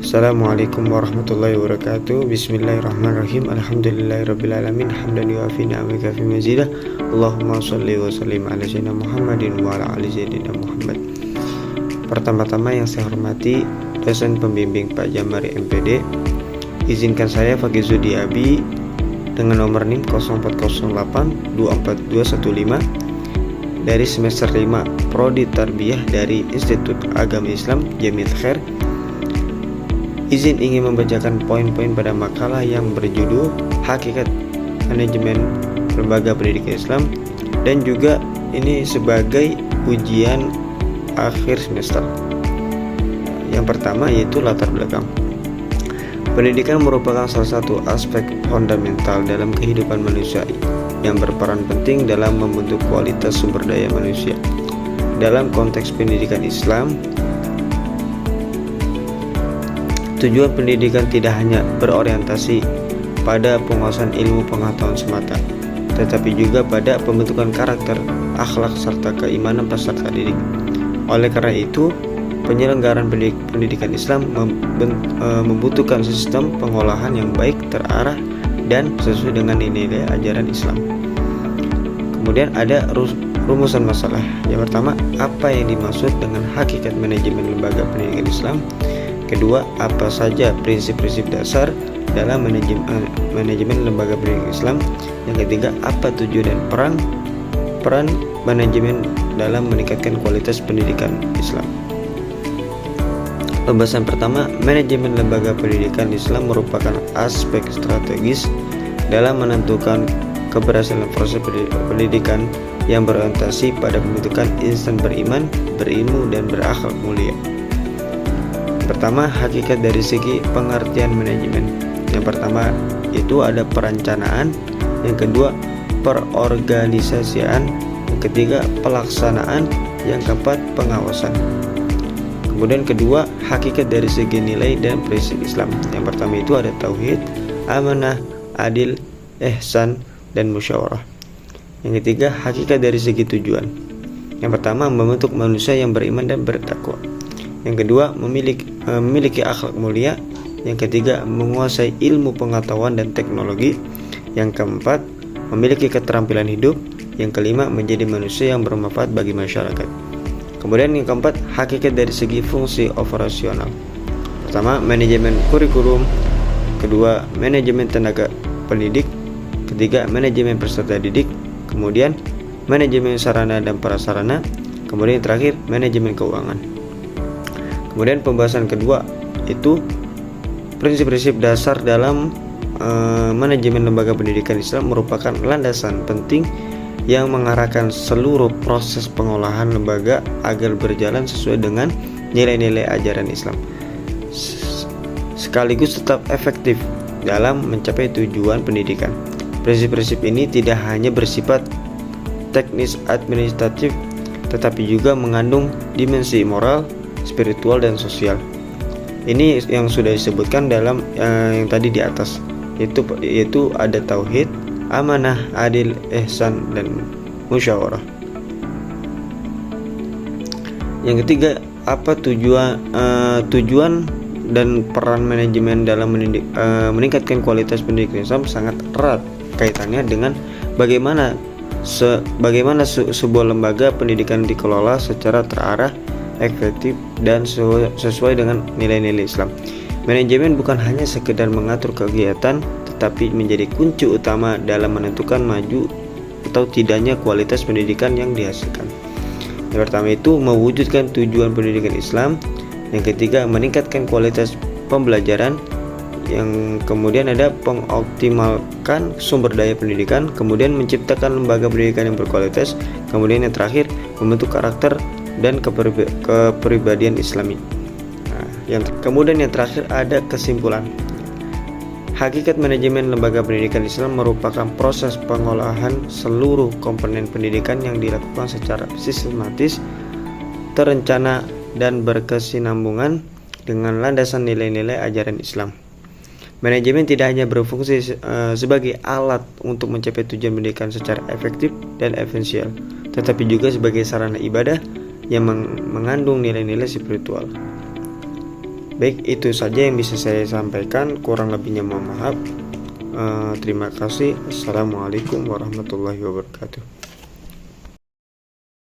Assalamualaikum warahmatullahi wabarakatuh. Bismillahirrahmanirrahim. Alhamdulillahirrabbilalamin. Hamdan yuafi ni'amaka kafi mazidah. Allahumma sholli wa sallim ala sayyidina Muhammadin wa ala ali sayyidina Muhammad. Pertama-tama yang saya hormati dosen pembimbing Pak Jamari MPD, izinkan saya Fakih Zudi Abi dengan nomor NIM 0408242215 dari semester 5 Prodi Tarbiyah dari Institut Agama Islam Jamil Khair. Izin ingin membacakan poin-poin pada makalah yang berjudul Hakikat Manajemen Lembaga Pendidikan Islam, dan juga ini sebagai ujian akhir semester. Yang pertama yaitu latar belakang. Pendidikan merupakan salah satu aspek fundamental dalam kehidupan manusia yang berperan penting dalam membentuk kualitas sumber daya manusia. Dalam konteks pendidikan Islam, tujuan pendidikan tidak hanya berorientasi pada penguasaan ilmu pengetahuan semata, tetapi juga pada pembentukan karakter, akhlak, serta keimanan peserta didik. Oleh karena itu, penyelenggaraan pendidikan Islam membutuhkan sistem pengolahan yang baik, terarah, dan sesuai dengan nilai ajaran Islam. Kemudian ada rumusan masalah. Yang pertama, apa yang dimaksud dengan hakikat manajemen lembaga pendidikan Islam? Kedua, apa saja prinsip-prinsip dasar dalam manajemen lembaga pendidikan Islam? Yang ketiga, apa tujuan dan peran manajemen dalam meningkatkan kualitas pendidikan Islam? Pembahasan pertama, manajemen lembaga pendidikan Islam merupakan aspek strategis dalam menentukan keberhasilan proses pendidikan yang berorientasi pada pembentukan insan beriman, berilmu, dan berakhlak mulia. Pertama, hakikat dari segi pengertian manajemen. Yang pertama itu ada perencanaan, yang kedua perorganisasian, yang ketiga pelaksanaan, yang keempat pengawasan. Kemudian kedua, hakikat dari segi nilai dan prinsip Islam. Yang pertama itu ada tauhid, amanah, adil, ihsan, dan musyawarah. Yang ketiga, hakikat dari segi tujuan. Yang pertama, membentuk manusia yang beriman dan bertakwa. Yang kedua, memiliki akhlak mulia. Yang ketiga, menguasai ilmu pengetahuan dan teknologi. Yang keempat, memiliki keterampilan hidup. Yang kelima, menjadi manusia yang bermanfaat bagi masyarakat. Kemudian yang keempat, hakikat dari segi fungsi operasional. Pertama, manajemen kurikulum. Kedua, manajemen tenaga pendidik. Ketiga, manajemen peserta didik. Kemudian, manajemen sarana dan prasarana. Kemudian yang terakhir, manajemen keuangan. Kemudian pembahasan kedua itu prinsip-prinsip dasar dalam manajemen lembaga pendidikan Islam merupakan landasan penting yang mengarahkan seluruh proses pengolahan lembaga agar berjalan sesuai dengan nilai-nilai ajaran Islam, sekaligus tetap efektif dalam mencapai tujuan pendidikan. Prinsip-prinsip ini tidak hanya bersifat teknis administratif, tetapi juga mengandung dimensi moral, spiritual, dan sosial. Ini yang sudah disebutkan dalam yang tadi di atas, yaitu ada tauhid, amanah, adil, ihsan, dan musyawarah. Yang ketiga, apa tujuan dan peran manajemen dalam meningkatkan kualitas pendidikan Islam sangat erat kaitannya dengan bagaimana sebuah lembaga pendidikan dikelola secara terarah, efektif, dan sesuai dengan nilai-nilai Islam. Manajemen bukan hanya sekedar mengatur kegiatan, tetapi menjadi kunci utama dalam menentukan maju atau tidaknya kualitas pendidikan yang dihasilkan. Yang pertama itu mewujudkan tujuan pendidikan Islam. Yang ketiga, meningkatkan kualitas pembelajaran. Yang kemudian ada pengoptimalkan sumber daya pendidikan. Kemudian menciptakan lembaga pendidikan yang berkualitas. Kemudian yang terakhir, membentuk karakter dan kepribadian Islami. Kemudian yang terakhir ada kesimpulan. Hakikat manajemen lembaga pendidikan Islam merupakan proses pengolahan seluruh komponen pendidikan yang dilakukan secara sistematis, terencana, dan berkesinambungan dengan landasan nilai-nilai ajaran Islam. Manajemen tidak hanya berfungsi sebagai alat untuk mencapai tujuan pendidikan secara efektif dan esensial, tetapi juga sebagai sarana ibadah yang mengandung nilai-nilai spiritual. Baik, itu saja yang bisa saya sampaikan, kurang lebihnya mohon maaf. Terima kasih. Assalamualaikum warahmatullahi wabarakatuh.